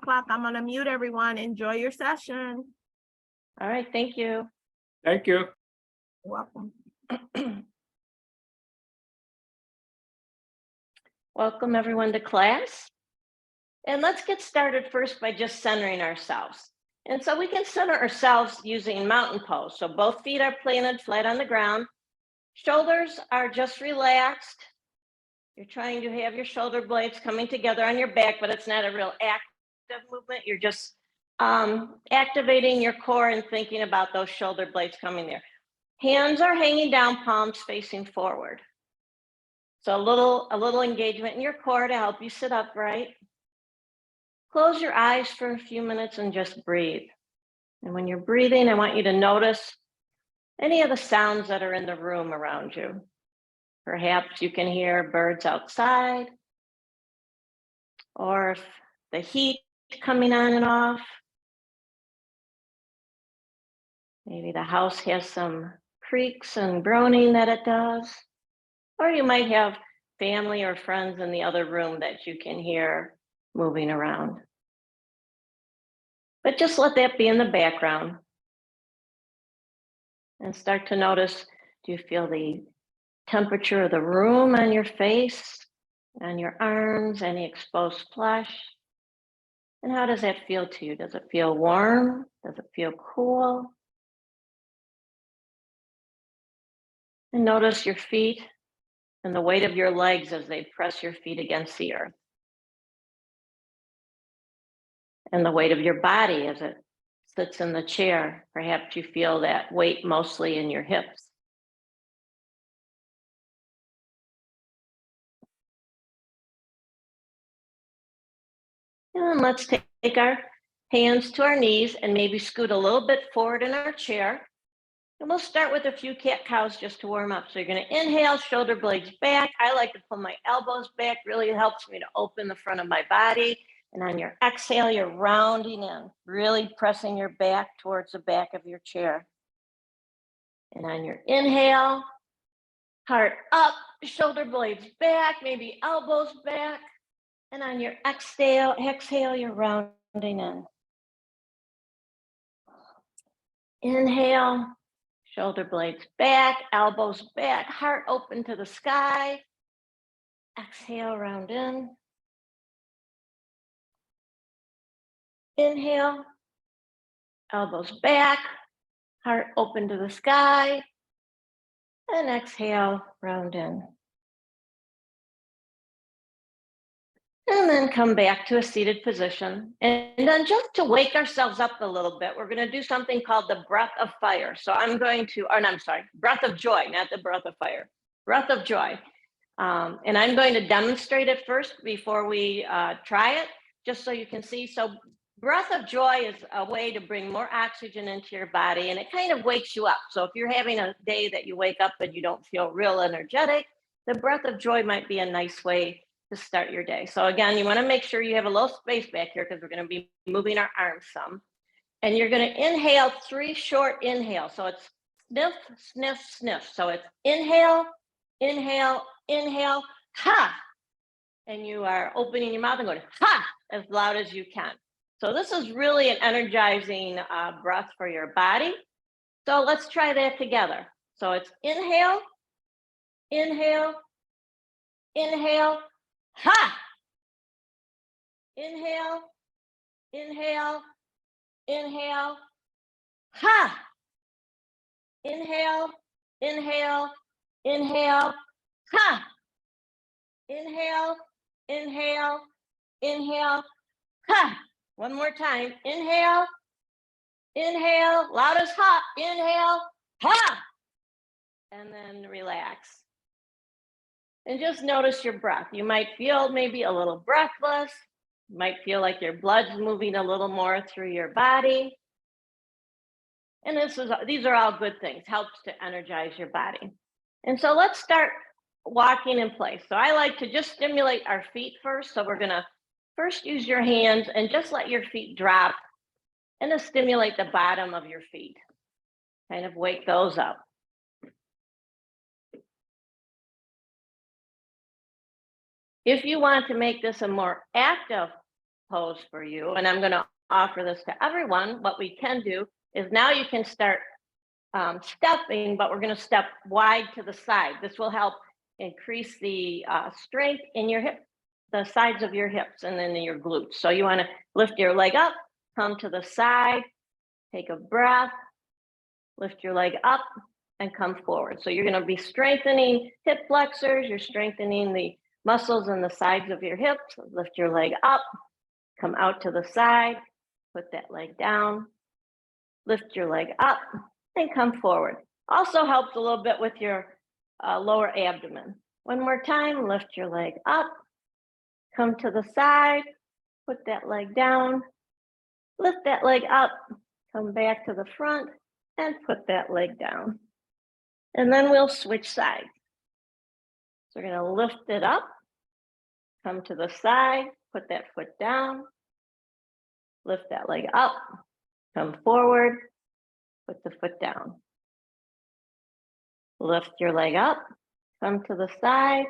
o'clock. I'm gonna mute everyone. Enjoy your session. All right, thank you. Thank you. You're welcome. Welcome everyone to class. And let's get started first by just centering ourselves. And so we can center ourselves using mountain pose. So both feet are planted flat on the ground. Shoulders are just relaxed. You're trying to have your shoulder blades coming together on your back, but it's not a real active movement. You're just activating your core and thinking about those shoulder blades coming there. Hands are hanging down, palms facing forward. So a little engagement in your core to help you sit upright. Close your eyes for a few minutes and just breathe. And when you're breathing, I want you to notice any of the sounds that are in the room around you. Perhaps you can hear birds outside, or if the heat coming on and off. Maybe the house has some creaks and groaning that it does. Or you might have family or friends in the other room that you can hear moving around. But just let that be in the background. And start to notice, do you feel the temperature of the room on your face, on your arms, any exposed flesh? And how does that feel to you? Does it feel warm? Does it feel cool? And notice your feet and the weight of your legs as they press your feet against the earth. And the weight of your body as it sits in the chair. Perhaps you feel that weight mostly in your hips. And let's take our hands to our knees and maybe scoot a little bit forward in our chair. And we'll start with a few cat-cows just to warm up. So you're going to inhale, shoulder blades back. I like to pull my elbows back. Really helps me to open the front of my body. And on your exhale, you're rounding in, really pressing your back towards the back of your chair. And on your inhale, heart up, shoulder blades back, maybe elbows back. And on your exhale, you're rounding in. Inhale, shoulder blades back, elbows back, heart open to the sky. Exhale, round in. Inhale, elbows back, heart open to the sky. And exhale, round in. And then come back to a seated position. And then just to wake ourselves up a little bit, we're going to do something called the breath of fire. So I'm going to, breath of joy, not the breath of fire, breath of joy. And I'm going to demonstrate it first before we try it, just so you can see. So breath of joy is a way to bring more oxygen into your body, and it kind of wakes you up. So if you're having a day that you wake up and you don't feel real energetic, the breath of joy might be a nice way to start your day. So again, you want to make sure you have a little space back here because we're going to be moving our arms some. And you're going to inhale 3 short inhales. So it's sniff, sniff, sniff. So it's inhale, inhale, inhale, ha. And you are opening your mouth and going, ha, as loud as you can. So this is really an energizing breath for your body. So let's try that together. So it's inhale, inhale, inhale, ha. Inhale, inhale, inhale, ha. Inhale, inhale, inhale, ha. Inhale, inhale, inhale, ha. One more time. Inhale, inhale, loud as ha. Inhale, ha. And then relax. And just notice your breath. You might feel maybe a little breathless. You might feel like your blood's moving a little more through your body. And these are all good things, helps to energize your body. And so let's start walking in place. So I like to just stimulate our feet first. So we're going to first use your hands and just let your feet drop and to stimulate the bottom of your feet. Kind of wake those up. If you want to make this a more active pose for you, and I'm going to offer this to everyone. What we can do is now you can start stepping, but we're going to step wide to the side. This will help increase the strength in your hip, the sides of your hips, and then in your glutes. So you want to lift your leg up, come to the side, take a breath, lift your leg up, and come forward. So you're going to be strengthening hip flexors. You're strengthening the muscles in the sides of your hips. Lift your leg up, come out to the side, put that leg down, lift your leg up, and come forward. Also helps a little bit with your lower abdomen. One more time, lift your leg up, come to the side, put that leg down, lift that leg up, come back to the front, and put that leg down. And then we'll switch sides. So we're going to lift it up, come to the side, put that foot down, lift that leg up, come forward, put the foot down. Lift your leg up, come to the side,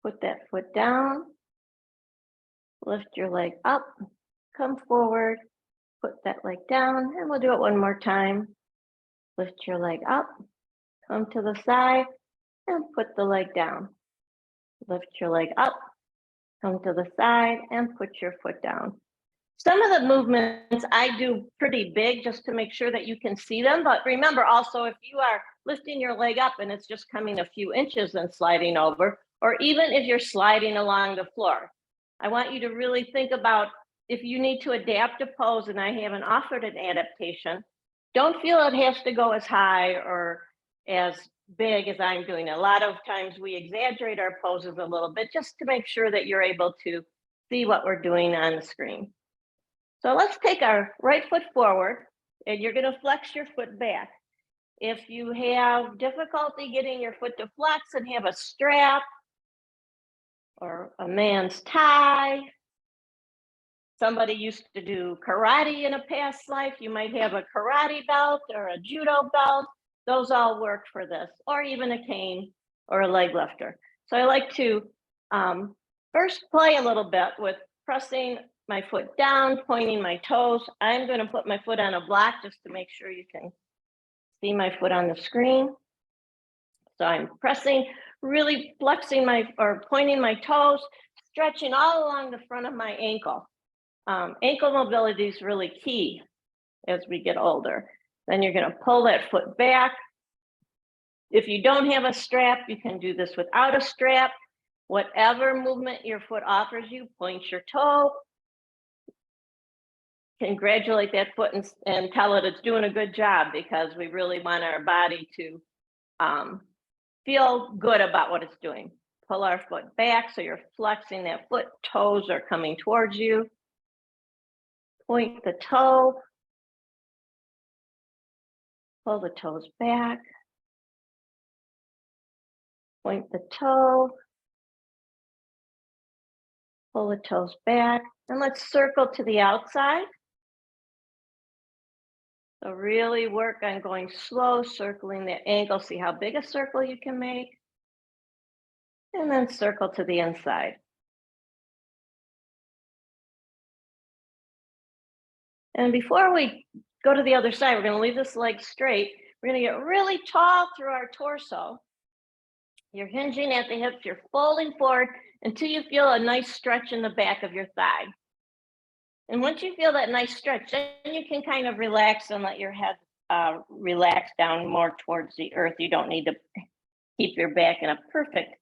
put that foot down, lift your leg up, come forward, put that leg down, and we'll do it one more time. Lift your leg up, come to the side, and put the leg down. Lift your leg up, come to the side, and put your foot down. Some of the movements I do pretty big just to make sure that you can see them. But remember also, if you are lifting your leg up and it's just coming a few inches and sliding over, or even if you're sliding along the floor, I want you to really think about if you need to adapt a pose and I haven't offered an adaptation, don't feel it has to go as high or as big as I'm doing. A lot of times we exaggerate our poses a little bit just to make sure that you're able to see what we're doing on the screen. So let's take our right foot forward and you're going to flex your foot back. If you have difficulty getting your foot to flex and have a strap or a man's tie, somebody used to do karate in a past life, you might have a karate belt or a judo belt. Those all work for this, or even a cane or a leg lifter. So I like to first play a little bit with pressing my foot down, pointing my toes. I'm going to put my foot on a block just to make sure you can see my foot on the screen. So I'm pressing, really flexing or pointing my toes, stretching all along the front of my ankle. Ankle mobility is really key as we get older. Then you're going to pull that foot back. If you don't have a strap, you can do this without a strap. Whatever movement your foot offers you, point your toe, congratulate that foot and tell it it's doing a good job, because we really want our body to feel good about what it's doing. Pull our foot back so you're flexing that foot, toes are coming towards you. Point the toe, pull the toes back, point the toe, pull the toes back, and let's circle to the outside. So really work on going slow, circling the ankle. See how big a circle you can make. And then circle to the inside. And before we go to the other side, we're going to leave this leg straight. We're going to get really tall through our torso. You're hinging at the hips. You're folding forward until you feel a nice stretch in the back of your thigh. And once you feel that nice stretch, then you can kind of relax and let your head relax down more towards the earth. You don't need to keep your back in a perfect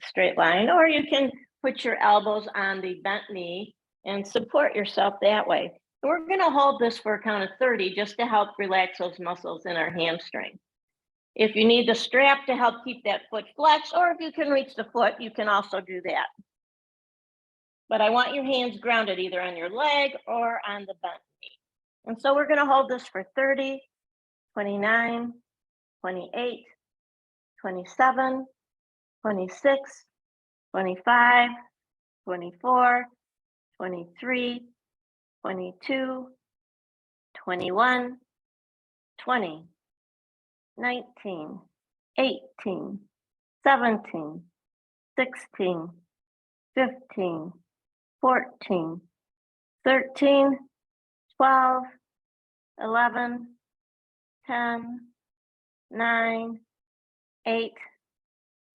straight line, or you can put your elbows on the bent knee and support yourself that way. And we're going to hold this for a count of 30 just to help relax those muscles in our hamstring. If you need the strap to help keep that foot flexed, or if you can reach the foot, you can also do that. But I want your hands grounded either on your leg or on the bent knee. And so we're going to hold this for 30, 29, 28, 27, 26, 25, 24, 23, 22, 21, 20, 19, 18, 17, 16, 15, 14, 13, 12, 11, 10, 9, 8,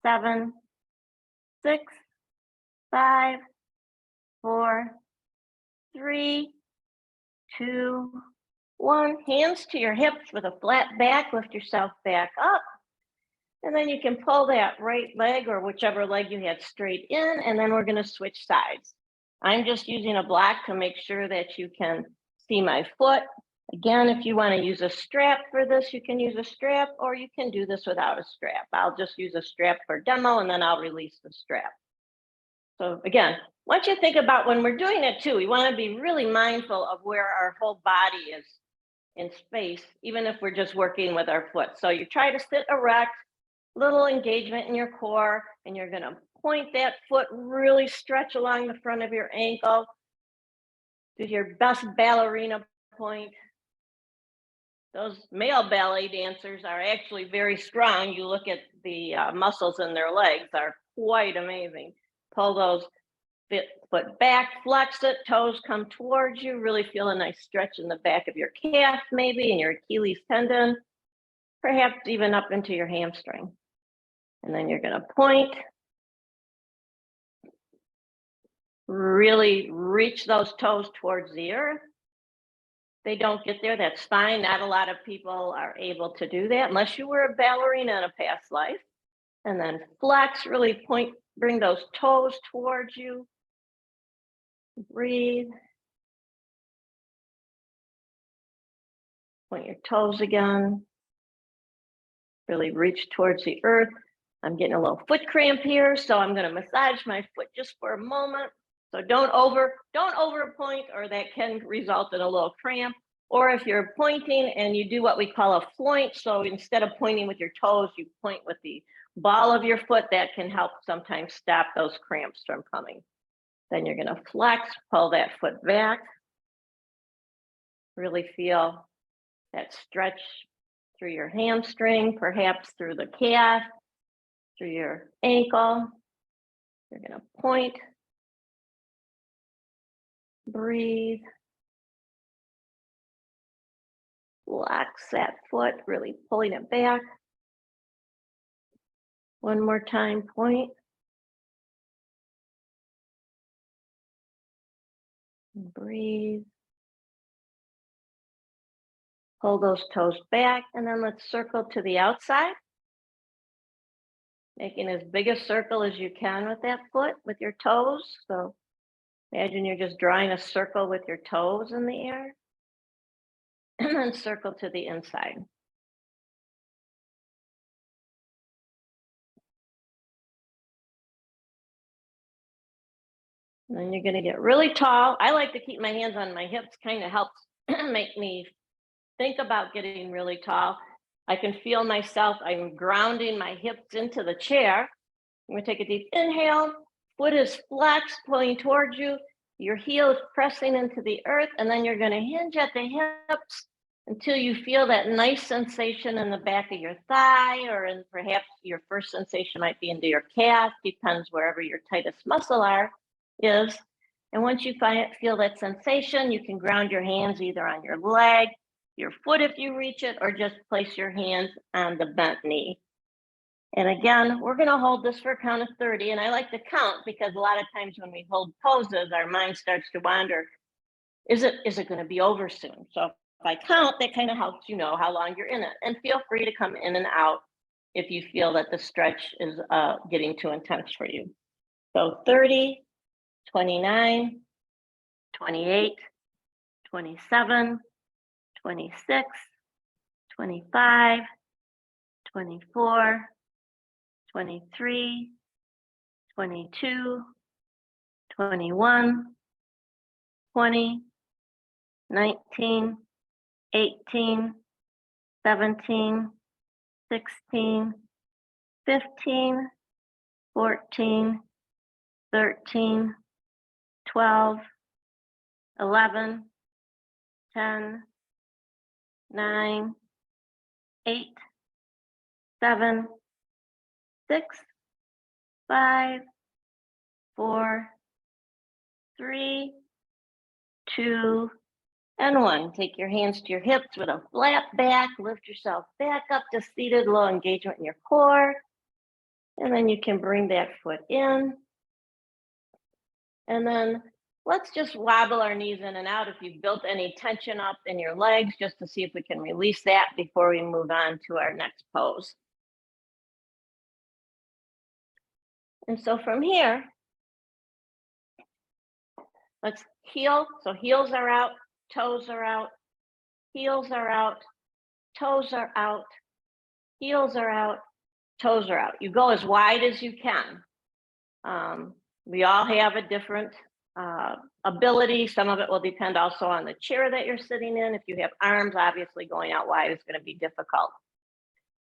7, 6, 5, 4, 3, 2, 1. Hands to your hips with a flat back. Lift yourself back up. And then you can pull that right leg or whichever leg you had straight in, and then we're going to switch sides. I'm just using a block to make sure that you can see my foot. Again, if you want to use a strap for this, you can use a strap, or you can do this without a strap. I'll just use a strap for demo, and then I'll release the strap. So again, once you think about when we're doing it too, we want to be really mindful of where our whole body is in space, even if we're just working with our foot. So you try to sit erect, little engagement in your core, and you're going to point that foot, really stretch along the front of your ankle. Do your best ballerina point. Those male ballet dancers are actually very strong. You look at the muscles in their legs are quite amazing. Pull those foot back, flex it, toes come towards you, really feel a nice stretch in the back of your calf maybe, and your Achilles tendon, perhaps even up into your hamstring. And then you're going to point, really reach those toes towards the earth. They don't get there, that's fine. Not a lot of people are able to do that unless you were a ballerina in a past life. And then flex, really point, bring those toes towards you. Breathe. Point your toes again. Really reach towards the earth. I'm getting a little foot cramp here, so I'm going to massage my foot just for a moment. So don't over point, or that can result in a little cramp. Or if you're pointing and you do what we call a floint, so instead of pointing with your toes, you point with the ball of your foot, that can help sometimes stop those cramps from coming. Then you're going to flex, pull that foot back. Really feel that stretch through your hamstring, perhaps through the calf, through your ankle. You're going to point, breathe, flex that foot, really pulling it back. One more time, point. Breathe. Pull those toes back, and then let's circle to the outside. Making as big a circle as you can with that foot, with your toes. So imagine you're just drawing a circle with your toes in the air. And then circle to the inside. And then you're going to get really tall. I like to keep my hands on my hips, kind of helps make me think about getting really tall. I can feel myself, I'm grounding my hips into the chair. I'm going to take a deep inhale, foot is flexed, pulling towards you, your heel is pressing into the earth, and then you're going to hinge at the hips until you feel that nice sensation in the back of your thigh, or in perhaps your first sensation might be into your calf, depends wherever your tightest muscle is. And once you feel that sensation, you can ground your hands either on your leg, your foot if you reach it, or just place your hands on the bent knee. And again, we're going to hold this for a count of 30. And I like to count because a lot of times when we hold poses, our mind starts to wander. Is it going to be over soon? So if I count, that kind of helps you know how long you're in it. And feel free to come in and out if you feel that the stretch is getting too intense for you. So 30, 29, 28, 27, 26, 25, 24, 23, 22, 21, 20, 19, 18, 17, 16, 15, 14, 13, 12, 11, 10, 9, 8, 7, 6, 5, 4, 3, 2, and 1. Take your hands to your hips with a flat back. Lift yourself back up to seated, low engagement in your core. And then you can bring that foot in. And then let's just wobble our knees in and out if you've built any tension up in your legs, just to see if we can release that before we move on to our next pose. And so from here, let's heel. So heels are out, toes are out, heels are out, toes are out, heels are out, toes are out. You go as wide as you can. We all have a different ability. Some of it will depend also on the chair that you're sitting in. If you have arms, obviously going out wide is going to be difficult.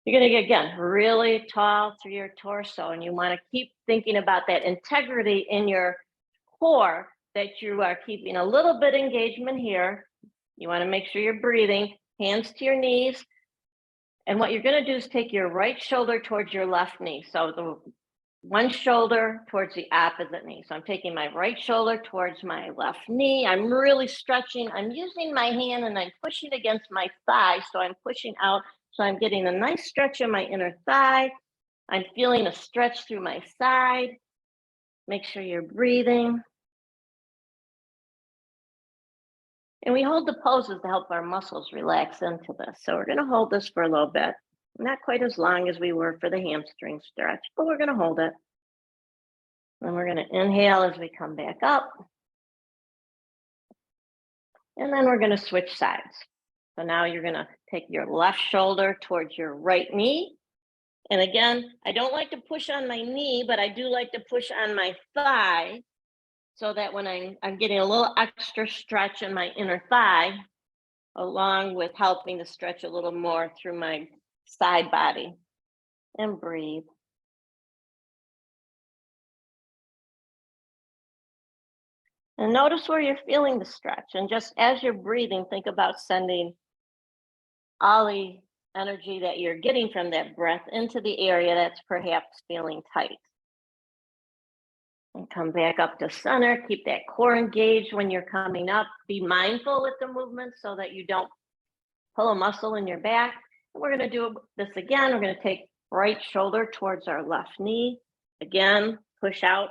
You're going to get, again, really tall through your torso, and you want to keep thinking about that integrity in your core, that you are keeping a little bit engagement here. You want to make sure you're breathing, hands to your knees. And what you're going to do is take your right shoulder towards your left knee. So the one shoulder towards the opposite knee. So I'm taking my right shoulder towards my left knee. I'm really stretching. I'm using my hand and I'm pushing against my thigh. So I'm pushing out. So I'm getting a nice stretch in my inner thigh. I'm feeling a stretch through my side. Make sure you're breathing. And we hold the poses to help our muscles relax into this. So we're going to hold this for a little bit. Not quite as long as we were for the hamstring stretch, but we're going to hold it. And we're going to inhale as we come back up. And then we're going to switch sides. So now you're going to take your left shoulder towards your right knee. And again, I don't like to push on my knee, but I do like to push on my thigh, so that when I'm getting a little extra stretch in my inner thigh, along with helping to stretch a little more through my side body. And breathe. And notice where you're feeling the stretch. And just as you're breathing, think about sending all the energy that you're getting from that breath into the area that's perhaps feeling tight. And come back up to center. Keep that core engaged when you're coming up. Be mindful with the movement so that you don't pull a muscle in your back. And we're going to do this again. We're going to take right shoulder towards our left knee. Again, push out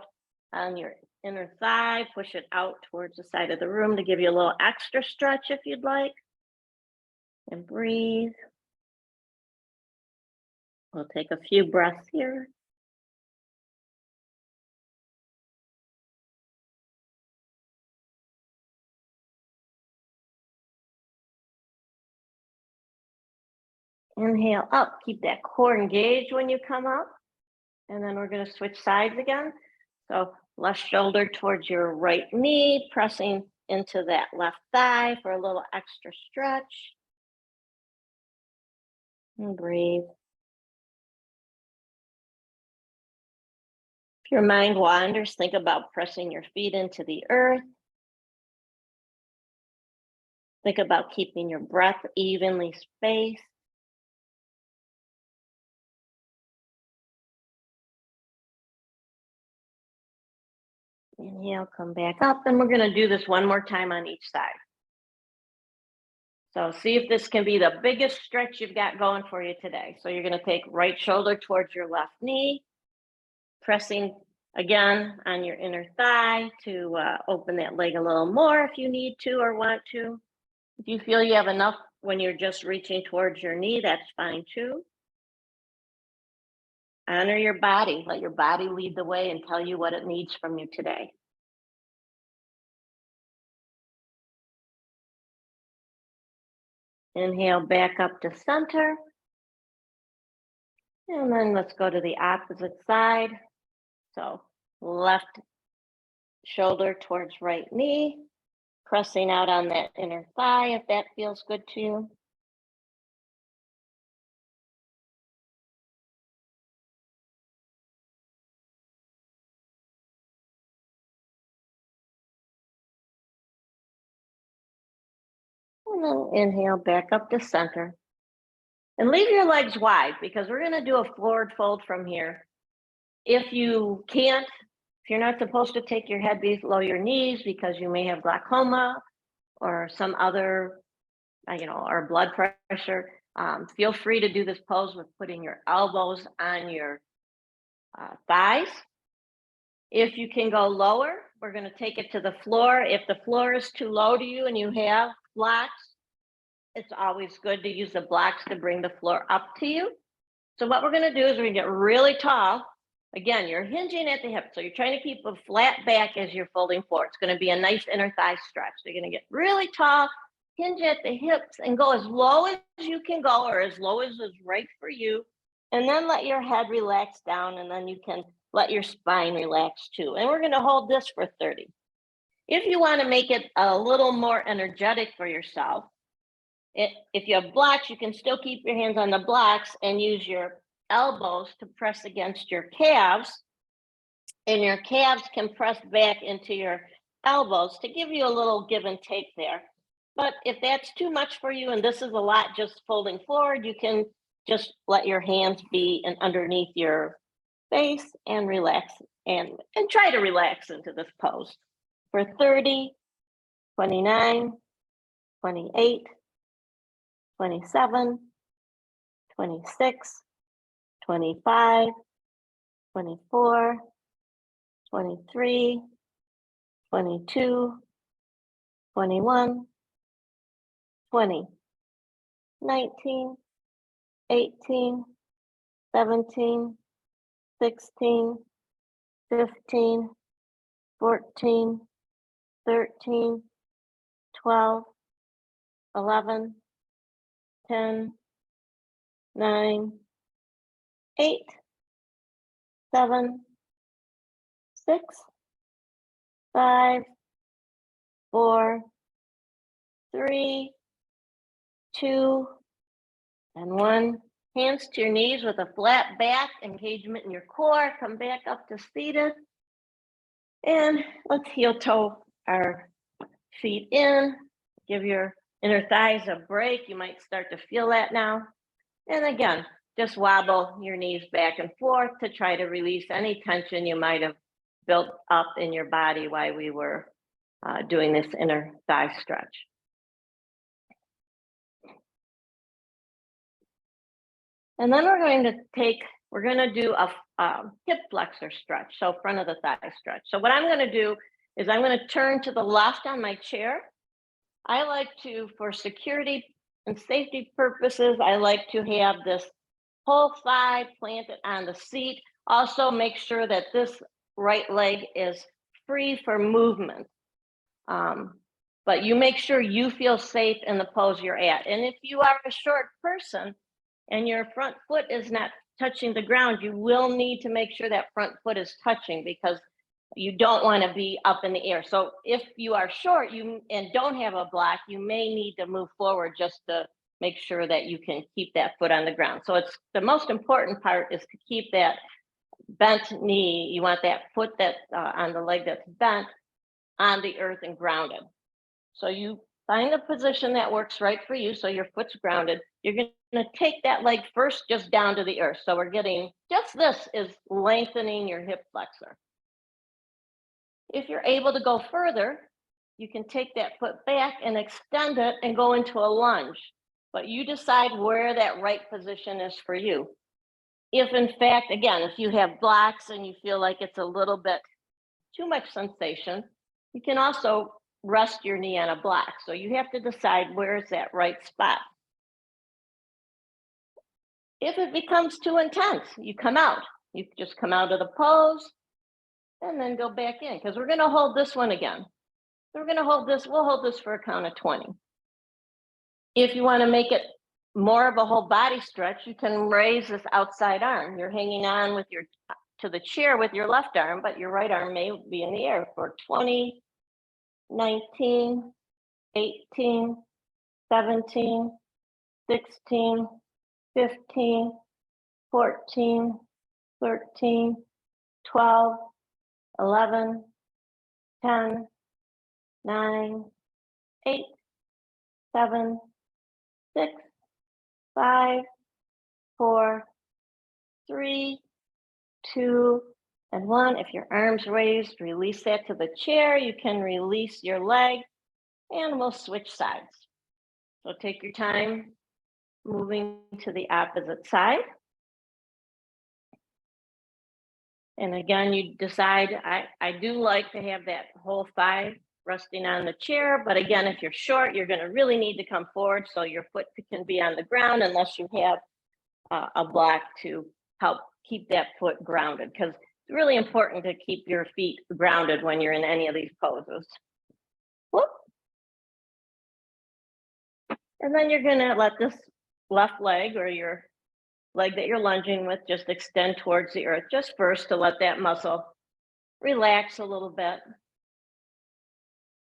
on your inner thigh. Push it out towards the side of the room to give you a little extra stretch if you'd like. And breathe. We'll take a few breaths here. Inhale up, keep that core engaged when you come up. And then we're going to switch sides again. So left shoulder towards your right knee, pressing into that left thigh for a little extra stretch. And breathe. If your mind wanders, think about pressing your feet into the earth. Think about keeping your breath evenly spaced. Inhale, come back up, and we're going to do this one more time on each side. So see if this can be the biggest stretch you've got going for you today. So you're going to take right shoulder towards your left knee, pressing again on your inner thigh to open that leg a little more if you need to or want to. If you feel you have enough when you're just reaching towards your knee, that's fine too. Honor your body. Let your body lead the way and tell you what it needs from you today. Inhale back up to center. And then let's go to the opposite side. So left shoulder towards right knee, pressing out on that inner thigh if that feels good to you. And then inhale back up to center. And leave your legs wide because we're going to do a forward fold from here. If you can't If you're not supposed to take your head below your knees because you may have glaucoma or some other, or blood pressure, feel free to do this pose with putting your elbows on your thighs. If you can go lower, we're going to take it to the floor. If the floor is too low to you and you have blocks, it's always good to use the blocks to bring the floor up to you. So what we're going to do is we're going to get really tall. Again, you're hinging at the hip. So you're trying to keep a flat back as you're folding forward. It's going to be a nice inner thigh stretch. So you're going to get really tall, hinge at the hips, and go as low as you can go, or as low as is right for you. And then let your head relax down, and then you can let your spine relax too. And we're going to hold this for 30. If you want to make it a little more energetic for yourself, if you have blocks, you can still keep your hands on the blocks and use your elbows to press against your calves, and your calves can press back into your elbows to give you a little give and take there. But if that's too much for you and this is a lot just folding forward, you can just let your hands be underneath your face and relax and try to relax into this pose for 30, 29, 28, 27, 26, 25, 24, 23, 22, 21, 20, 19, 18, 17, 16, 15, 14, 13, 12, 11, 10, 9, 8, 7, 6, 5, 4, 3, 2, and 1. Hands to your knees with a flat back, engagement in your core. Come back up to seated. And let's heel toe our feet in. Give your inner thighs a break. You might start to feel that now. And again, just wobble your knees back and forth to try to release any tension you might have built up in your body while we were doing this inner thigh stretch. And then we're going to do a hip flexor stretch, so front of the thigh stretch. So what I'm going to do is I'm going to turn to the left on my chair. I like to, for security and safety purposes, I like to have this whole thigh planted on the seat. Also make sure that this right leg is free for movement. But you make sure you feel safe in the pose you're at. And if you are a short person and your front foot is not touching the ground, you will need to make sure that front foot is touching because you don't want to be up in the air. So if you are short and don't have a block, you may need to move forward just to make sure that you can keep that foot on the ground. So it's the most important part is to keep that bent knee. You want that foot that on the leg that's bent on the earth and grounded. So you find a position that works right for you. So your foot's grounded. You're going to take that leg first just down to the earth. So we're getting just this is lengthening your hip flexor. If you're able to go further, you can take that foot back and extend it and go into a lunge. But you decide where that right position is for you. If in fact, again, if you have blocks and you feel like it's a little bit too much sensation, you can also rest your knee on a block. So you have to decide where is that right spot. If it becomes too intense, you come out. You just come out of the pose and then go back in because we're going to hold this one again. We're going to hold this. We'll hold this for a count of 20. If you want to make it more of a whole body stretch, you can raise this outside arm. You're hanging on to the chair with your left arm, but your right arm may be in the air for 20, 19, 18, 17, 16, 15, 14, 13, 12, 11, 10, 9, 8, 7, 6, 5, 4, 3, 2, And one. If your arm's raised, release that to the chair. You can release your leg and we'll switch sides. So take your time moving to the opposite side. And again, you decide, I do like to have that whole thigh resting on the chair, but again, if you're short, you're gonna really need to come forward so your foot can be on the ground unless you have a block to help keep that foot grounded, because it's really important to keep your feet grounded when you're in any of these poses. Whoop. And then you're gonna let this left leg or your leg that you're lunging with just extend towards the earth, just first to let that muscle relax a little bit.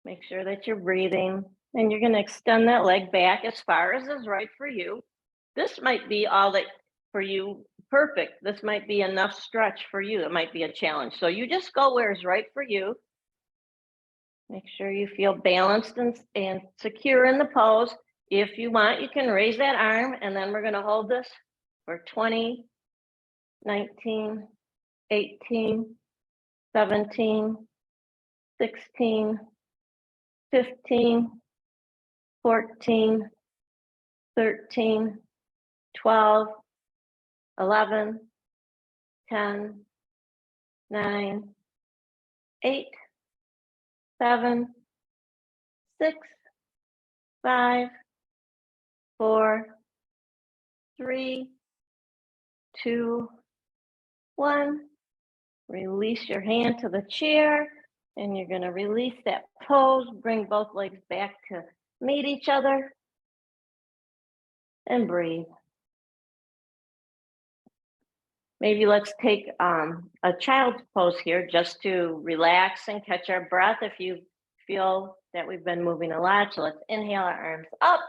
Make sure that you're breathing, and you're gonna extend that leg back as far as is right for you. This might be all that for you, perfect. This might be enough stretch for you. It might be a challenge. So you just go where is right for you. Make sure you feel balanced and secure in the pose. If you want, you can raise that arm, and then we're gonna hold this for 20, 19, 18, 17, 16, 15, 14, 13, 12, 11, 10, 9, 8, 7, 6, 5, 4, 3, 2, 1. Release your hand to the chair, and you're going to release that pose. Bring both legs back to meet each other and breathe. Maybe let's take a child's pose here just to relax and catch our breath if you feel that we've been moving a lot. So let's inhale our arms up.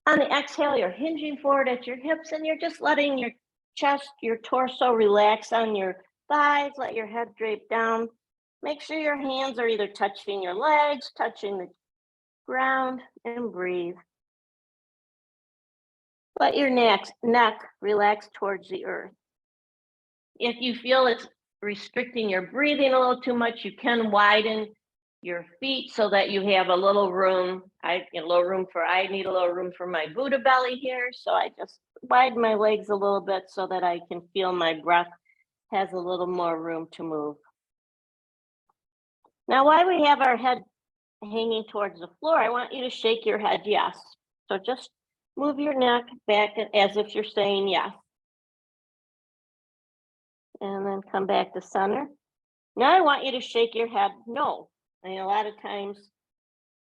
On the exhale, you're hinging forward at your hips, and you're just letting your chest, your torso relax on your thighs. Let your head drape down. Make sure your hands are either touching your legs, touching the ground, and breathe. Let your neck relax towards the earth. If you feel it's restricting your breathing a little too much, you can widen your feet so that you have a little room. I need a little room for my Buddha belly here. So I just widen my legs a little bit so that I can feel my breath has a little more room to move. Now, while we have our head hanging towards the floor, I want you to shake your head yes. So just move your neck back as if you're saying yes. And then come back to center. Now I want you to shake your head no. I mean, a lot of times,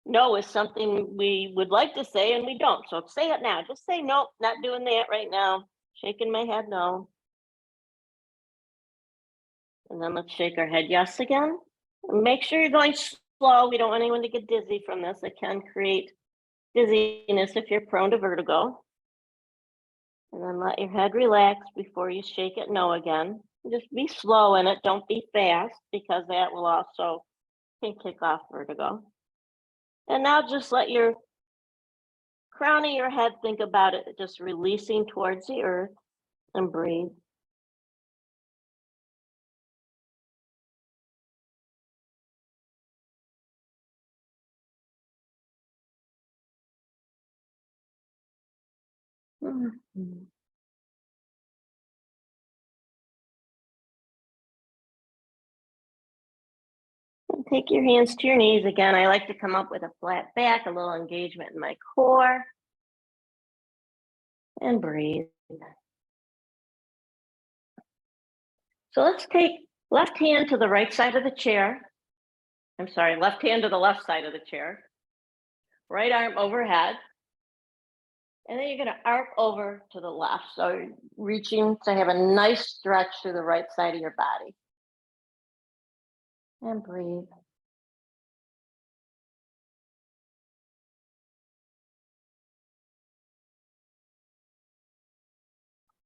no is something we would like to say and we don't. So say it now. Just say, nope, not doing that right now. Shaking my head no. And then let's shake our head yes again. And make sure you're going slow. We don't want anyone to get dizzy from this. It can create dizziness if you're prone to vertigo. And then let your head relax before you shake it no again. Just be slow in it. Don't be fast, because that will also can kick off vertigo. And now just let your crown of your head think about it, just releasing towards the earth, and breathe. Mm-hmm. And take your hands to your knees again. I like to come up with a flat back, a little engagement in my core. And breathe. So let's take left hand to the right side of the chair. I'm sorry, left hand to the left side of the chair. Right arm overhead. And then you're going to arc over to the left. So reaching to have a nice stretch through the right side of your body. And breathe.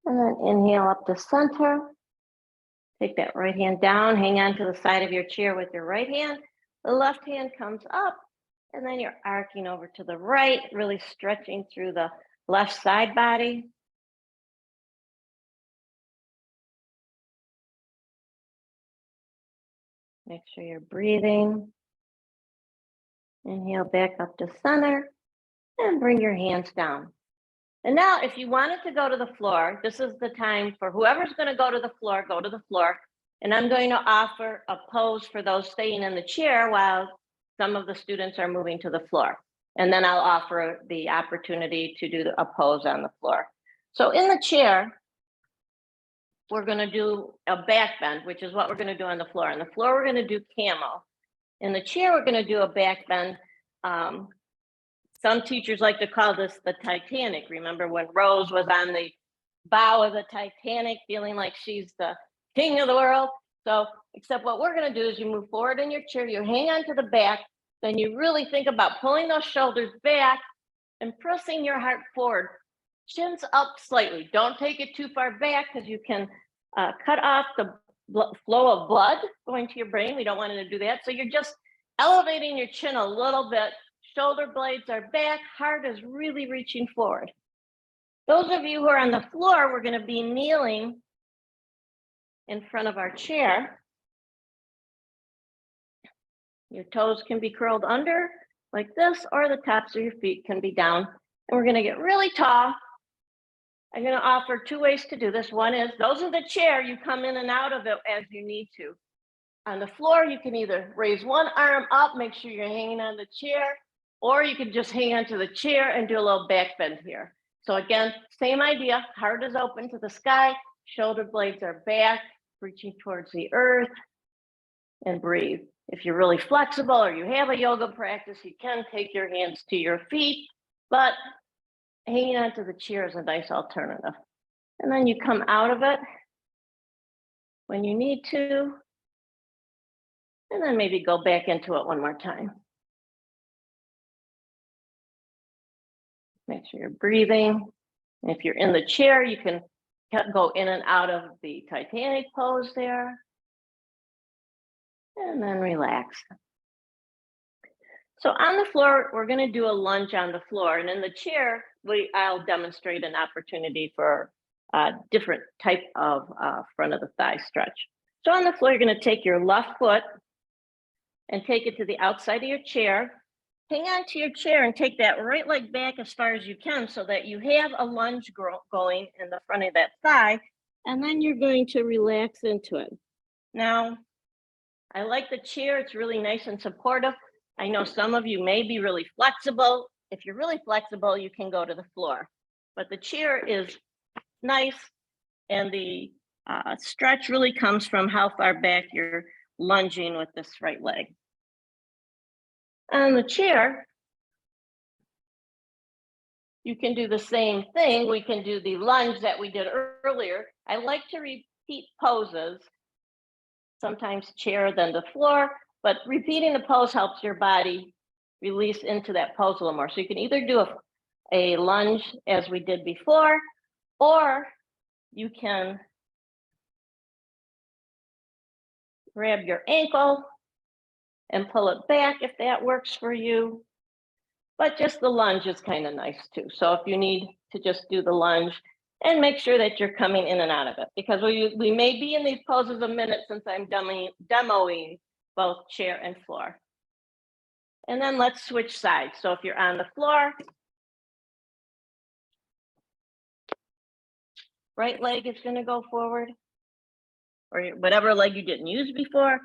And then inhale up to center. Take that right hand down, hang on to the side of your chair with your right hand. The left hand comes up, and then you're arcing over to the right, really stretching through the left side body. Make sure you're breathing. Inhale back up to center and bring your hands down. And now if you wanted to go to the floor, this is the time for whoever's going to go to the floor, go to the floor. And I'm going to offer a pose for those staying in the chair while some of the students are moving to the floor. And then I'll offer the opportunity to do a pose on the floor. So in the chair, we're going to do a back bend, which is what we're going to do on the floor. On the floor, we're going to do camel. In the chair, we're going to do a back bend. Some teachers like to call this the Titanic. Remember when Rose was on the bow of the Titanic, feeling like she's the king of the world? So, except what we're going to do is you move forward in your chair, you hang on to the back, then you really think about pulling those shoulders back and pressing your heart forward. Chins up slightly. Don't take it too far back because you can cut off the flow of blood going to your brain. We don't want to do that. So you're just elevating your chin a little bit. Shoulder blades are back. Heart is really reaching forward. Those of you who are on the floor, we're going to be kneeling in front of our chair. Your toes can be curled under like this, or the tops of your feet can be down. And we're going to get really tall. I'm going to offer two ways to do this. One is, those in the chair, you come in and out of it as you need to. On the floor, you can either raise one arm up, make sure you're hanging on the chair, or you can just hang onto the chair and do a little back bend here. So again, same idea, heart is open to the sky, shoulder blades are back, reaching towards the earth, and breathe. If you're really flexible or you have a yoga practice, you can take your hands to your feet, but hanging onto the chair is a nice alternative. And then you come out of it when you need to, and then maybe go back into it one more time. Make sure you're breathing. And if you're in the chair, you can go in and out of the Titanic pose there. And then relax. So on the floor, we're going to do a lunge on the floor. And in the chair, I'll demonstrate an opportunity for a different type of front of the thigh stretch. So on the floor, you're going to take your left foot and take it to the outside of your chair. Hang on to your chair and take that right leg back as far as you can so that you have a lunge going in the front of that thigh. And then you're going to relax into it. Now, I like the chair. It's really nice and supportive. I know some of you may be really flexible. If you're really flexible, you can go to the floor. But the chair is nice, and the stretch really comes from how far back you're lunging with this right leg. On the chair, you can do the same thing. We can do the lunge that we did earlier. I like to repeat poses, sometimes chair, then the floor, but repeating the pose helps your body release into that pose a little more. So you can either do a lunge as we did before, or you can grab your ankle and pull it back if that works for you. But just the lunge is kind of nice too. So if you need to just do the lunge, and make sure that you're coming in and out of it, because we may be in these poses a minute since I'm demoing both chair and floor. And then let's switch sides. So if you're on the floor, right leg is going to go forward, or whatever leg you didn't use before.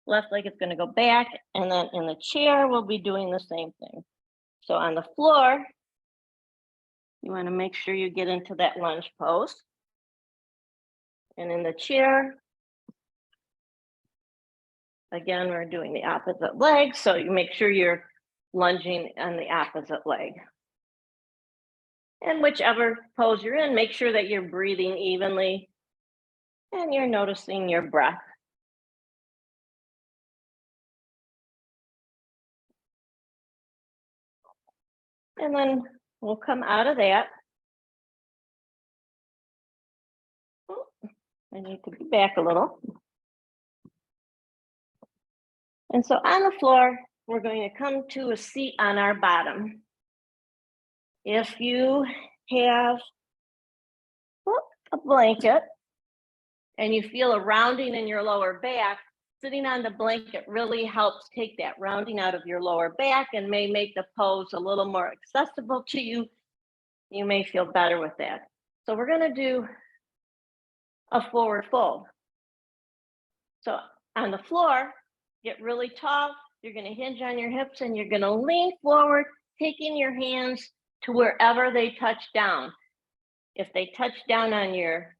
Left leg is going to go back, and then in the chair, we'll be doing the same thing. So on the floor, you want to make sure you get into that lunge pose. And in the chair, again, we're doing the opposite leg, so you make sure you're lunging on the opposite leg. And whichever pose you're in, make sure that you're breathing evenly and you're noticing your breath. And then we'll come out of that. I need to be back a little. And so on the floor, we're going to come to a seat on our bottom. If you have a blanket and you feel a rounding in your lower back, sitting on the blanket really helps take that rounding out of your lower back and may make the pose a little more accessible to you. You may feel better with that. So we're going to do a forward fold. So on the floor, get really tall. You're going to hinge on your hips and you're going to lean forward, taking your hands to wherever they touch down. If they touch down on your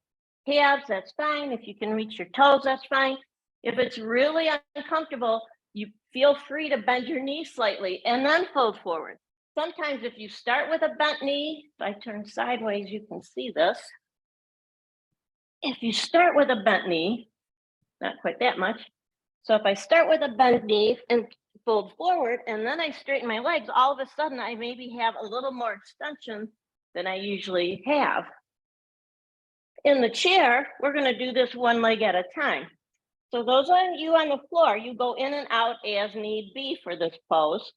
calves, that's fine. If you can reach your toes, that's fine. If it's really uncomfortable, you feel free to bend your knee slightly and then fold forward. Sometimes if you start with a bent knee, if I turn sideways, you can see this. If you start with a bent knee, not quite that much. So if I start with a bent knee and fold forward, and then I straighten my legs, all of a sudden I maybe have a little more extension than I usually have. In the chair, we're going to do this one leg at a time. So those of you on the floor, you go in and out as need be for this pose.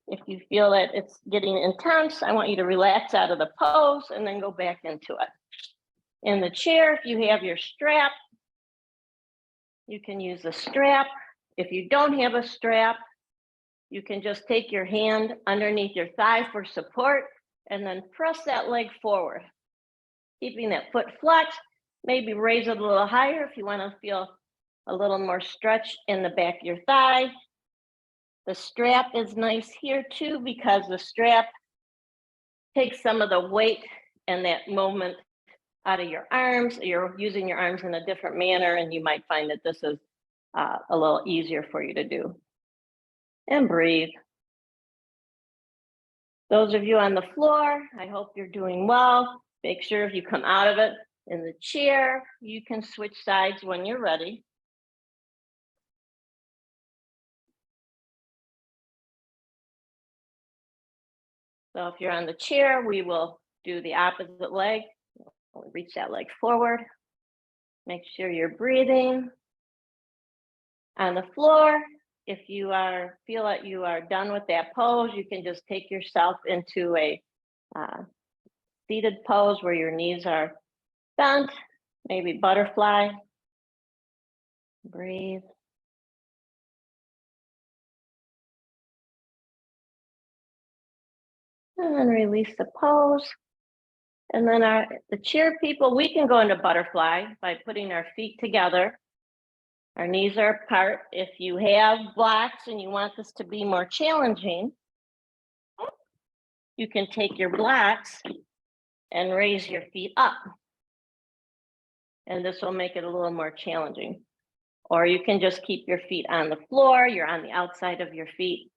If you feel that it's getting intense, I want you to relax out of the pose and then go back into it. In the chair, if you have your strap, you can use the strap. If you don't have a strap, you can just take your hand underneath your thigh for support and then press that leg forward. Keeping that foot flexed, maybe raise it a little higher if you want to feel a little more stretch in the back of your thigh. The strap is nice here too because the strap takes some of the weight and that movement out of your arms. You're using your arms in a different manner and you might find that this is a little easier for you to do. And breathe. Those of you on the floor, I hope you're doing well. Make sure if you come out of it in the chair, you can switch sides when you're ready. So if you're on the chair, we will do the opposite leg. We'll reach that leg forward. Make sure you're breathing. On the floor, if you feel that you are done with that pose, you can just take yourself into a seated pose where your knees are bent, maybe butterfly. Breathe. And then release the pose. And then the chair people, we can go into butterfly by putting our feet together. Our knees are apart. If you have blocks and you want this to be more challenging, you can take your blocks and raise your feet up. And this will make it a little more challenging. Or you can just keep your feet on the floor. You're on the outside of your feet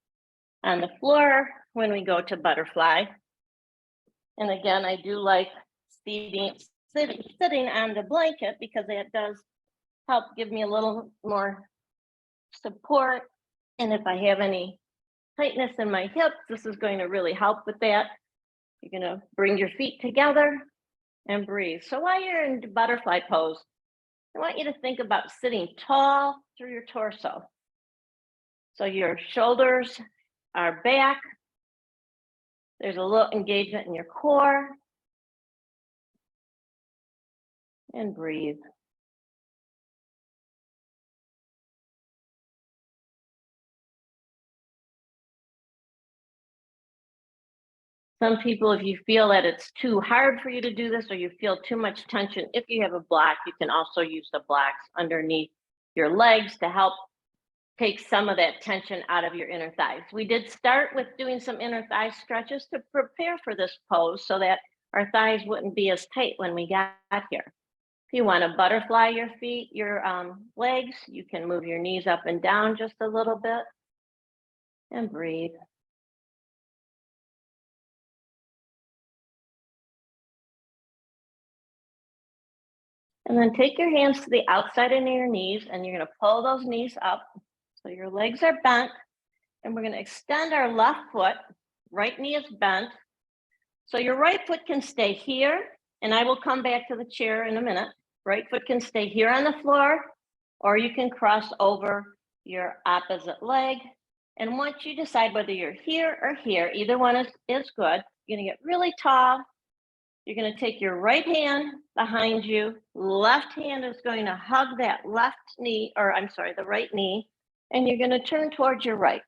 on the floor when we go to butterfly. And again, I do like sitting on the blanket because that does help give me a little more support. And if I have any tightness in my hips, this is going to really help with that. You're going to bring your feet together and breathe. So while you're in the butterfly pose, I want you to think about sitting tall through your torso. So your shoulders are back. There's a little engagement in your core. And breathe. Some people, if you feel that it's too hard for you to do this or you feel too much tension, if you have a block, you can also use the blocks underneath your legs to help take some of that tension out of your inner thighs. We did start with doing some inner thigh stretches to prepare for this pose so that our thighs wouldn't be as tight when we got here. If you want to butterfly your feet, your legs, you can move your knees up and down just a little bit and breathe. And then take your hands to the outside of your knees and you're going to pull those knees up. So your legs are bent and we're going to extend our left foot. Right knee is bent. So your right foot can stay here and I will come back to the chair in a minute. Right foot can stay here on the floor or you can cross over your opposite leg. And once you decide whether you're here or here, either one is good, you're going to get really tall You're going to take your right hand behind you. Left hand is going to hug that left knee, or I'm sorry, the right knee, and you're going to turn towards your right.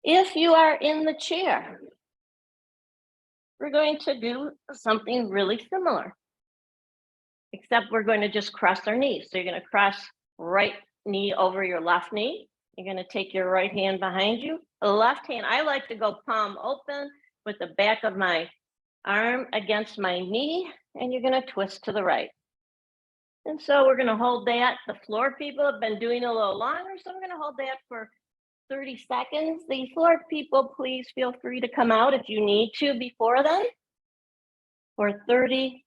If you are in the chair, we're going to do something really similar, except we're going to just cross our knees. So you're going to cross right knee over your left knee. You're going to take your right hand behind you. The left hand, I like to go palm open with the back of my arm against my knee, and you're going to twist to the right. And so we're going to hold that. The floor people have been doing a little longer, so I'm going to hold that for 30 seconds. The floor people, please feel free to come out if you need to before then. For 30,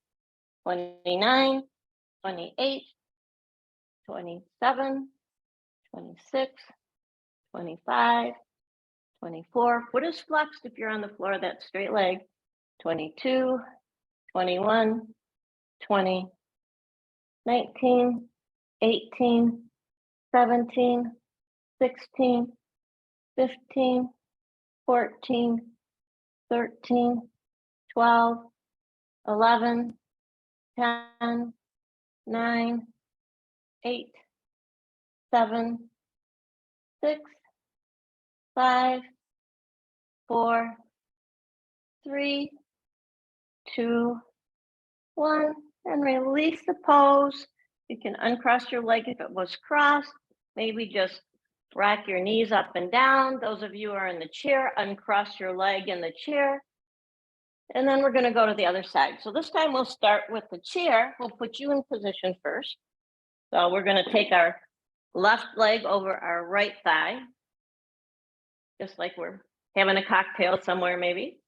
29, 28, 27, 26, 25, 24. Foot is flexed if you're on the floor, that straight leg. 22, 21, 20, 19, 18, 17, 16, 15, 14, 13, 12, 11, 10, 9, 8, 7, 6, 5, 4, 3, 2, 1, and release the pose. You can uncross your leg if it was crossed. Maybe just rack your knees up and down. Those of you who are in the chair, uncross your leg in the chair. And then we're going to go to the other side. So this time we'll start with the chair. We'll put you in position first. So we're going to take our left leg over our right thigh, just like we're having a cocktail somewhere maybe.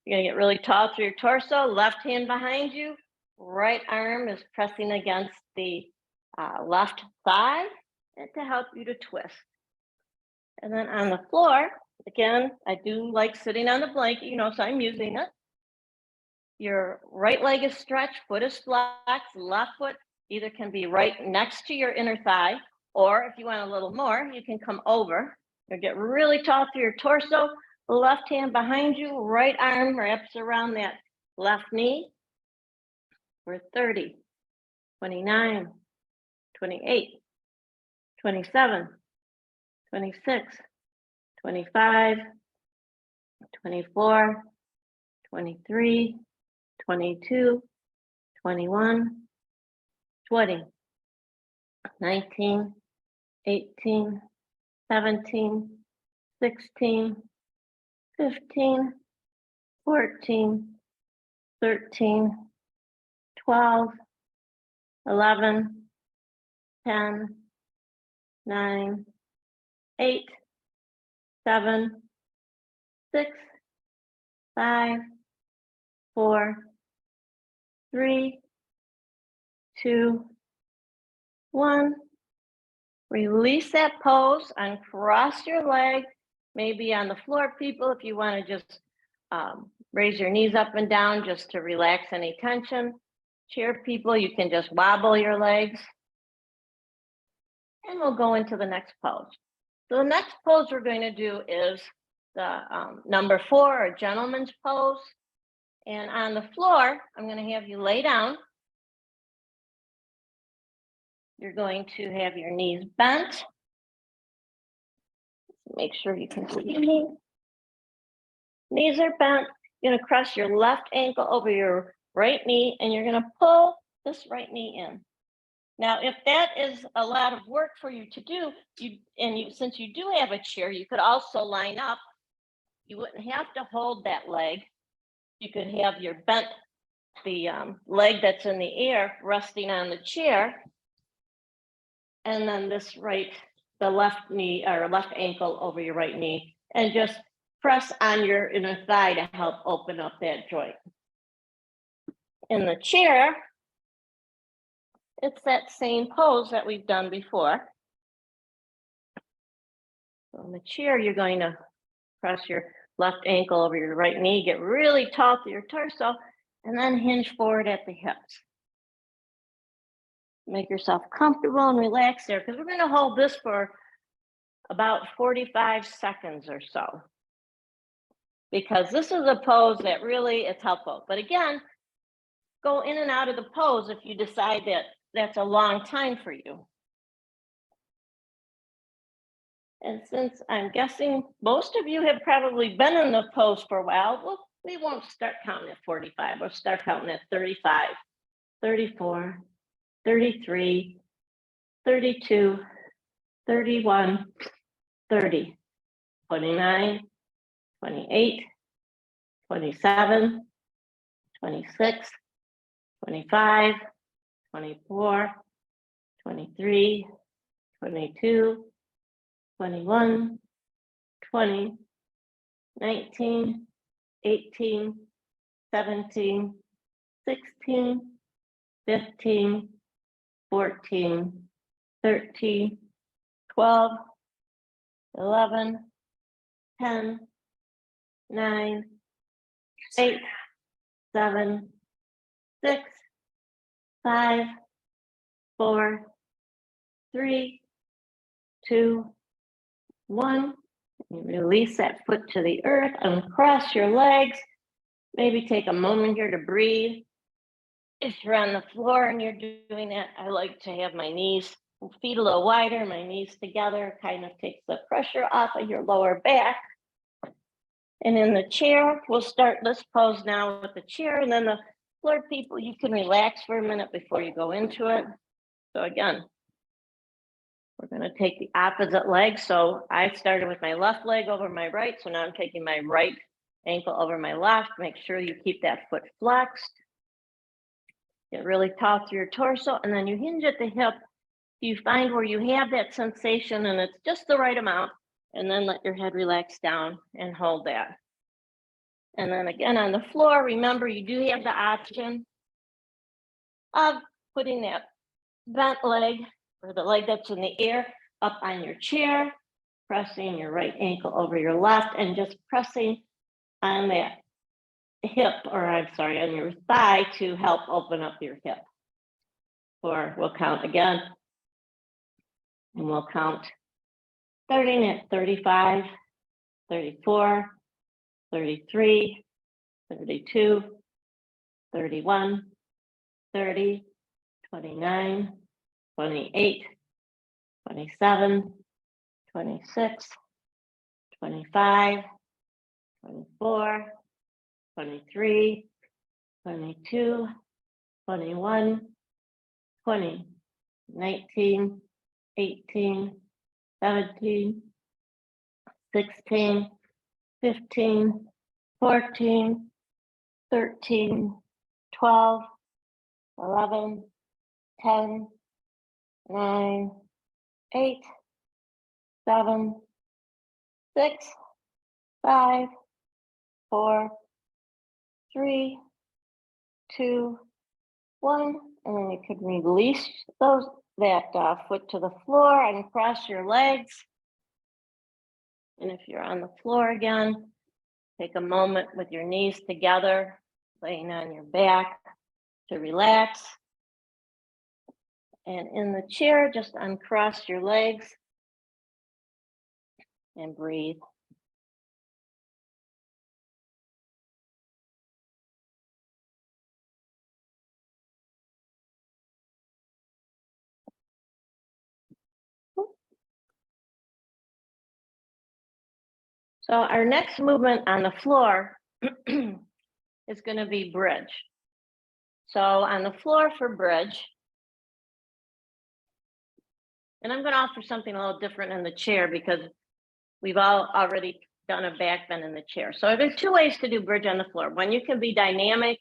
You're going to get really tall through your torso, left hand behind you, right arm is pressing against the left thigh and to help you to twist. And then on the floor, again, I do like sitting on the blanket, so I'm using it. Your right leg is stretched, foot is flexed, left foot either can be right next to your inner thigh, or if you want a little more, you can come over. You'll get really tall through your torso, left hand behind you, right arm wraps around that left knee. We're 30, 29, 28, 27, 26, 25, 24, 23, 22, 21, 20, 19, 18, 17, 16, 15, 14, 13, 12, 11, 10, 9, 8, 7, 6, 5, 4, 3, 2, 1. Release that pose, uncross your leg, maybe on the floor, people, if you want to just raise your knees up and down just to relax any tension. Chair people, you can just wobble your legs. And we'll go into the next pose. So the next pose we're going to do is the number 4, or gentleman's pose. And on the floor, I'm going to have you lay down. You're going to have your knees bent. Make sure you can see me. Knees are bent. You're going to cross your left ankle over your right knee, and you're going to pull this right knee in. Now, if that is a lot of work for you to do, since you do have a chair, you could also line up. You wouldn't have to hold that leg. You could have your bent, the leg that's in the air resting on the chair, and then the left knee or left ankle over your right knee, and just press on your inner thigh to help open up that joint. In the chair, it's that same pose that we've done before. So in the chair, you're going to press your left ankle over your right knee, get really tall through your torso, and then hinge forward at the hips. Make yourself comfortable and relax there, because we're going to hold this for about 45 seconds or so. because this is a pose that really is helpful. But again, go in and out of the pose if you decide that that's a long time for you. And since I'm guessing most of you have probably been in the pose for a while, well, we won't start counting at 45. We'll start counting at 35, 34, 33, 32, 31, 30, 29, 28, 27, 26, 25, 24, 23, 22, 21, 20, 19, 18, 17, 16, 15, 14, 13, 12, 11, 10, 9, 8, 7, 6, 5, 4, 3, 2, 1. You release that foot to the earth, uncross your legs. Maybe take a moment here to breathe. If you're on the floor and you're doing that, I like to have my feet a little wider, my knees together, kind of takes the pressure off of your lower back. And in the chair, we'll start this pose now with the chair, and then the floor people, you can relax for a minute before you go into it. So again, we're going to take the opposite leg. So I started with my left leg over my right. So now I'm taking my right ankle over my left. Make sure you keep that foot flexed. Get really tall through your torso, and then you hinge at the hip. You find where you have that sensation and it's just the right amount, and then let your head relax down and hold that. And then again on the floor, remember you do have the option of putting that bent leg or the leg that's in the air up on your chair, pressing your right ankle over your left and just pressing on that hip, or I'm sorry, on your thigh to help open up your hip. Or we'll count again. And we'll count starting at 35, 34, 33, 32, 31, 30, 29, 28, 27, 26, 25, 24, 23, 22, 21, 20, 19, 18, 17, 16, 15, 14, 13, 12, 11, 10, 9, 8, 7, 6, 5, 4, 3, 2, 1, and then you could release that foot to the floor and cross your legs. And if you're on the floor again, take a moment with your knees together, laying on your back to relax. And in the chair, just uncross your legs and breathe. So our next movement on the floor is going to be bridge. So on the floor for bridge, and I'm going to offer something a little different in the chair because we've all already done a back bend in the chair. So there's two ways to do bridge on the floor. One, you can be dynamic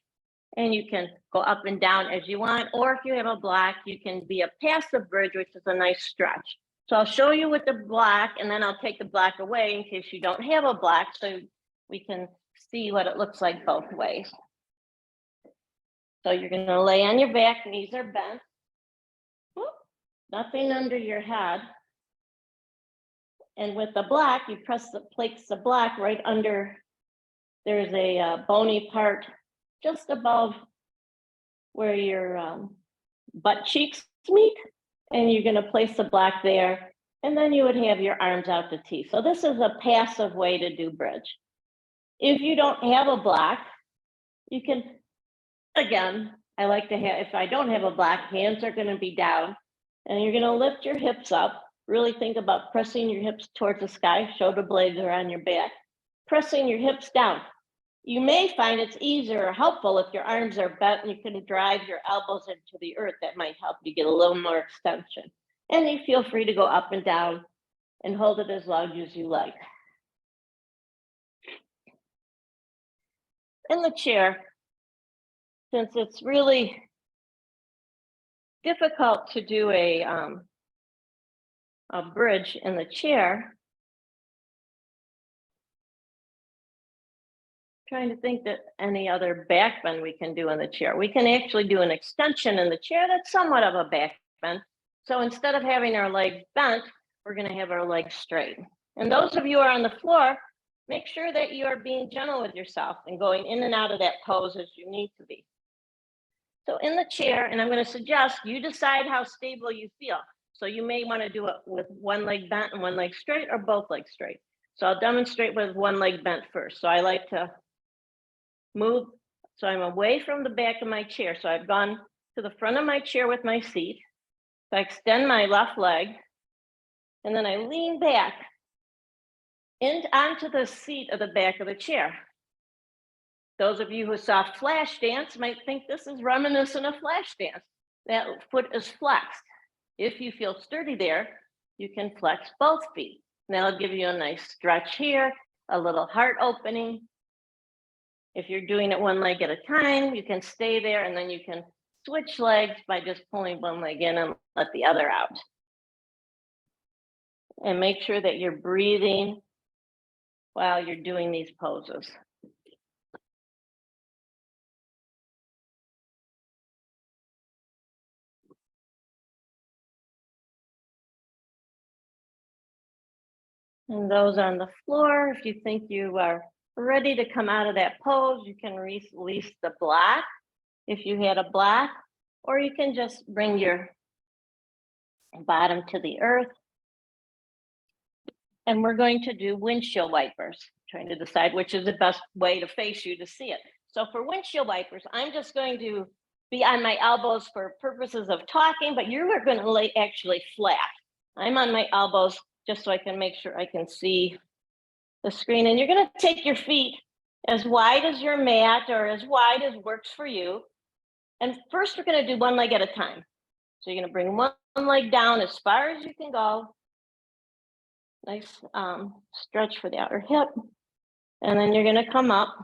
and you can go up and down as you want, or if you have a block, you can be a passive bridge, which is a nice stretch. So I'll show you with the block, and then I'll take the block away in case you don't have a block, so we can see what it looks like both ways. So you're going to lay on your back, knees are bent. Whoop, nothing under your head. And with the block, you place the block right under, there's a bony part just above where your butt cheeks meet. And you're going to place the block there, and then you would have your arms out to T. So this is a passive way to do bridge. If you don't have a block, you can, again, I like to have, if I don't have a block, hands are going to be down, and you're going to lift your hips up. Really think about pressing your hips towards the sky. Shoulder blades are on your back. Pressing your hips down. You may find it's easier or helpful if your arms are bent and you can drive your elbows into the earth. That might help you get a little more extension. And you feel free to go up and down and hold it as long as you like. In the chair, since it's really difficult to do a bridge in the chair, trying to think that any other back bend we can do in the chair. We can actually do an extension in the chair that's somewhat of a back bend. So instead of having our legs bent, we're going to have our legs straight. And those of you who are on the floor, make sure that you are being gentle with yourself and going in and out of that pose as you need to be. So in the chair, and I'm going to suggest you decide how stable you feel. So you may want to do it with one leg bent and one leg straight, or both legs straight. So I'll demonstrate with one leg bent first. So I like to move, so I'm away from the back of my chair. So I've gone to the front of my chair with my seat. So I extend my left leg, and then I lean back onto the seat of the back of the chair. Those of you who saw flash dance might think this is reminiscent of flash dance. That foot is flexed. If you feel sturdy there, you can flex both feet. And that'll give you a nice stretch here, a little heart opening. If you're doing it one leg at a time, you can stay there, and then you can switch legs by just pulling one leg in and let the other out. And make sure that you're breathing while you're doing these poses. And those on the floor, if you think you are ready to come out of that pose, you can release the block if you had a block, or you can just bring your bottom to the earth. And we're going to do windshield wipers, trying to decide which is the best way to face you to see it. So for windshield wipers, I'm just going to be on my elbows for purposes of talking, but you are going to lay actually flat. I'm on my elbows just so I can make sure I can see the screen. And you're going to take your feet as wide as your mat or as wide as works for you. And first, we're going to do one leg at a time. So you're going to bring one leg down as far as you can go. Nice stretch for the outer hip. And then you're going to come up.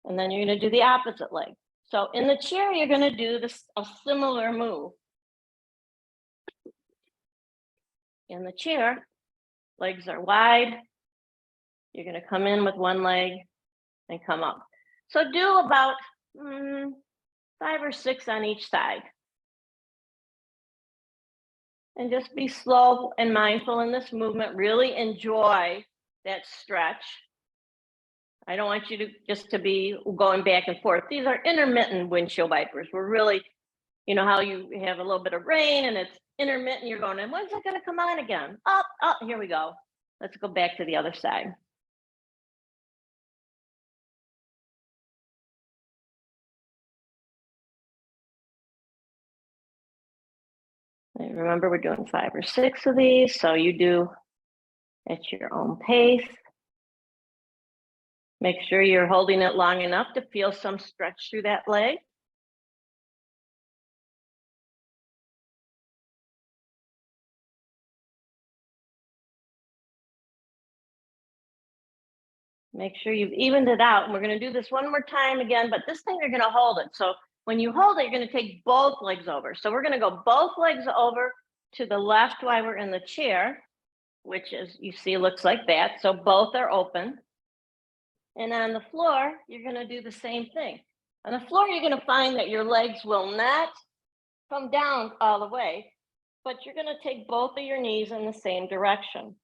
And then you're going to do the opposite leg. So in the chair, you're going to do a similar move. In the chair, legs are wide. You're going to come in with one leg and come up. So do about 5 or 6 on each side. And just be slow and mindful in this movement. Really enjoy that stretch. I don't want you to just to be going back and forth. These are intermittent windshield wipers. We're really, you know how you have a little bit of rain and it's intermittent. You're going, and when's it going to come on again? Oh, here we go. Let's go back to the other side. Remember, we're doing 5 or 6 of these, so you do at your own pace. Make sure you're holding it long enough to feel some stretch through that leg. Make sure you've evened it out. And we're going to do this one more time again, but this time you're going to hold it. So when you hold it, you're going to take both legs over. So we're going to go both legs over to the left while we're in the chair, which is, you see, looks like that. So both are open. And on the floor, you're going to do the same thing. On the floor, you're going to find that your legs will not come down all the way, but you're going to take both of your knees in the same direction.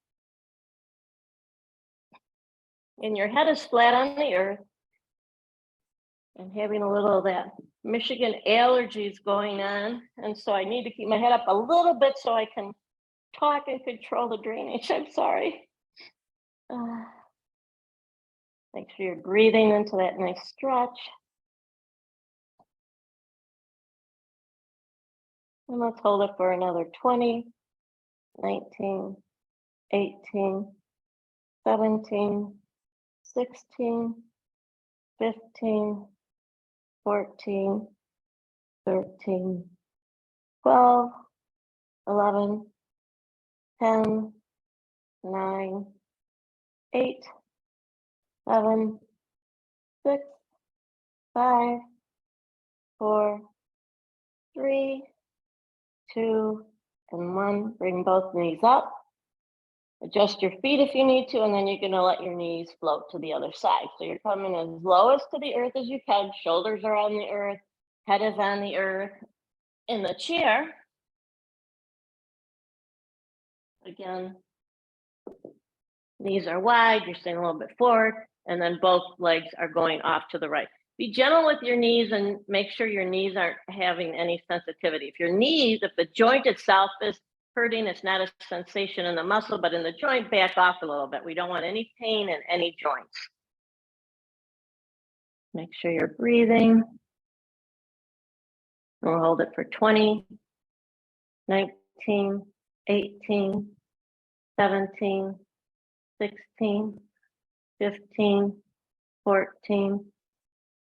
And your head is flat on the earth. And having a little of that Michigan allergies going on. And so I need to keep my head up a little bit so I can talk and control the drainage. I'm sorry. Make sure you're breathing into that nice stretch. And let's hold it for another 20, 19, 18, 17, 16, 15, 14, 13, 12, 11, 10, 9, 8, 7, 6, 5, 4, 3, 2, and 1. Bring both knees up. Adjust your feet if you need to, and then you're going to let your knees float to the other side. So you're coming as low as to the earth as you can. Shoulders are on the earth, head is on the earth. In the chair, again, knees are wide, you're staying a little bit forward, and then both legs are going off to the right. Be gentle with your knees and make sure your knees aren't having any sensitivity. If the joint itself is hurting, it's not a sensation in the muscle, but in the joint, back off a little bit. We don't want any pain in any joints. Make sure you're breathing. We'll hold it for 20, 19, 18, 17, 16, 15, 14,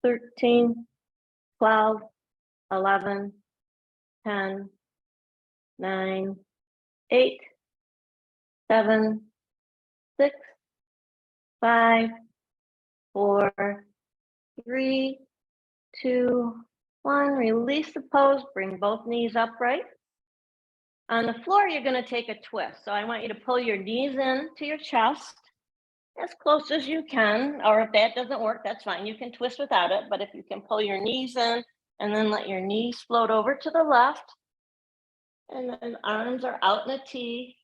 13, 12, 11, 10, 9, 8, 7, 6, 5, 4, 3, 2, 1. Release the pose, bring both knees upright. On the floor, you're going to take a twist. So I want you to pull your knees in to your chest as close as you can, or if that doesn't work, that's fine. You can twist without it, but if you can pull your knees in and then let your knees float over to the left, and then arms are out in a T,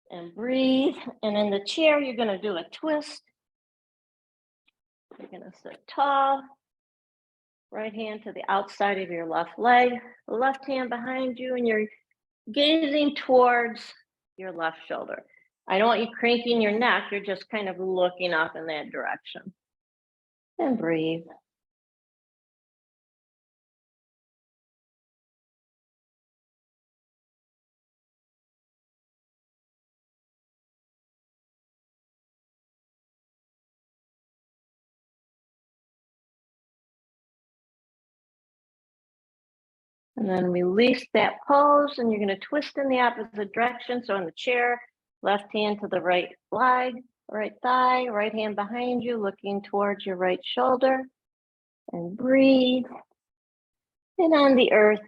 and breathe. And in the chair, you're going to do a twist. You're going to sit tall, right hand to the outside of your left leg, left hand behind you, and you're gazing towards your left shoulder. I don't want you cranking your neck, you're just kind of looking up in that direction. And breathe. And then release that pose, and you're going to twist in the opposite direction. So in the chair, left hand to the right leg, right thigh, right hand behind you, looking towards your right shoulder. And breathe. And on the earth,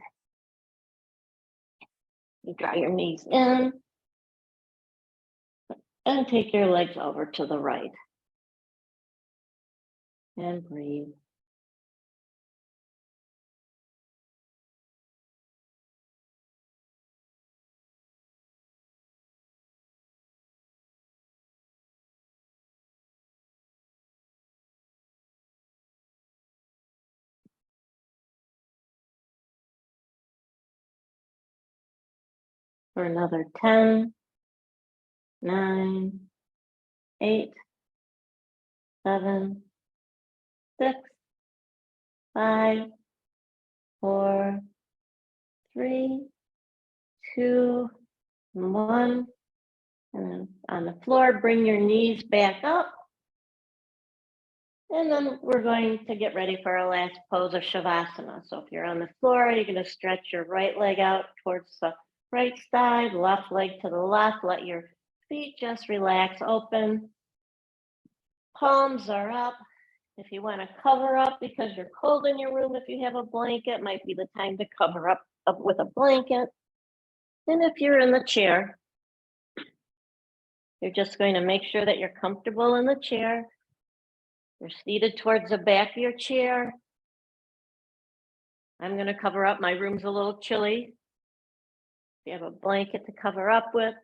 you draw your knees in and take your legs over to the right. And breathe. For another 10, 9, 8, 7, 6, 5, 4, 3, 2, 1. And then on the floor, bring your knees back up. And then we're going to get ready for our last pose of Shavasana. So if you're on the floor, you're going to stretch your right leg out towards the right side, left leg to the left. Let your feet just relax open. Palms are up. If you want to cover up because you're cold in your room, if you have a blanket, might be the time to cover up with a blanket. And if you're in the chair, you're just going to make sure that you're comfortable in the chair. You're seated towards the back of your chair. I'm going to cover up. My room's a little chilly. If you have a blanket to cover up with,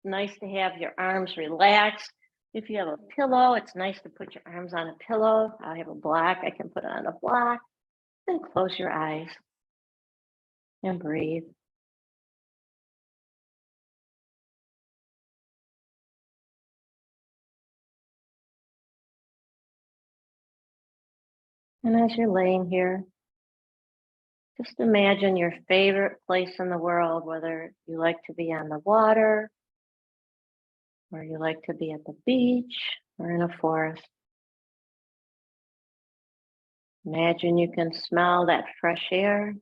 nice to have your arms relaxed. If you have a pillow, it's nice to put your arms on a pillow. I have a block. I can put it on a block. And close your eyes and breathe. And as you're laying here, just imagine your favorite place in the world, whether you like to be on the water, or you like to be at the beach, or in a forest. Imagine you can smell that fresh air.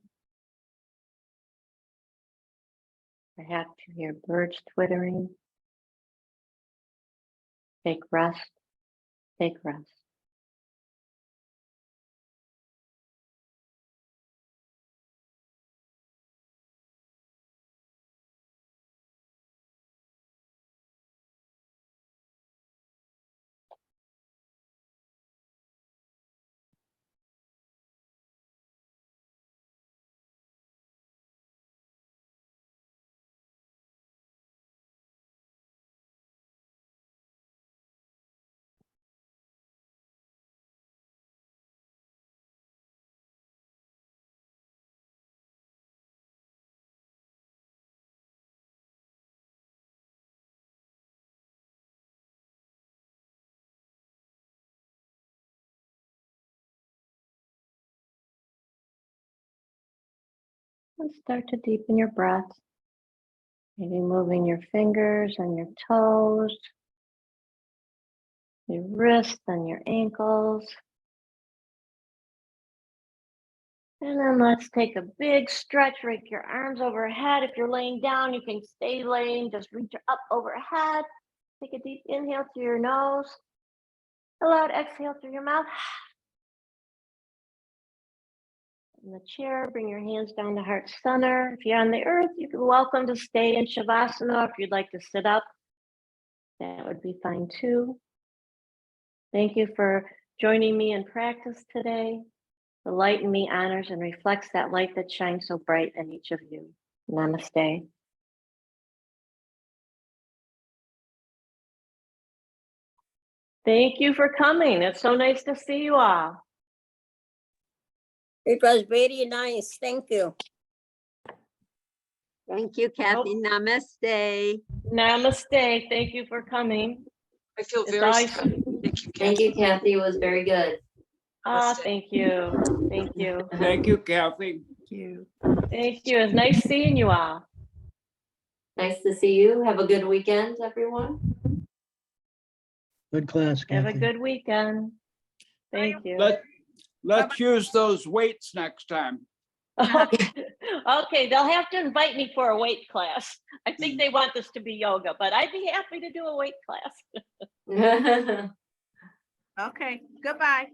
Perhaps you hear birds twittering. Take rest, take rest. And start to deepen your breath. Maybe moving your fingers and your toes, your wrists and your ankles. And then let's take a big stretch, rake your arms overhead. If you're laying down, you can stay laying, just reach up overhead. Take a deep inhale through your nose. A loud exhale through your mouth. In the chair, bring your hands down to heart center. If you're on the earth, you're welcome to stay in Shavasana. If you'd like to sit up, that would be fine too. Thank you for joining me in practice today. The light in me honors and reflects that light that shines so bright in each of you. Namaste. Thank you for coming. It's so nice to see you all. It was very nice. Thank you. Thank you, Kathy. Namaste. Namaste. Thank you for coming. I feel It's very always- sad. Thank you, Thank you, Kathy. It was very good. Ah, thank you. Thank you. Thank you, Kathy. Thank you. It's nice seeing you all. Nice to see you. Have a good weekend, everyone. Good class, Have a Kathy. good weekend. Thank you. Let's use those weights next time. Okay, they'll have to invite me for a weight class. I think they want this to be yoga, but I'd be happy to do a weight class. Okay, goodbye.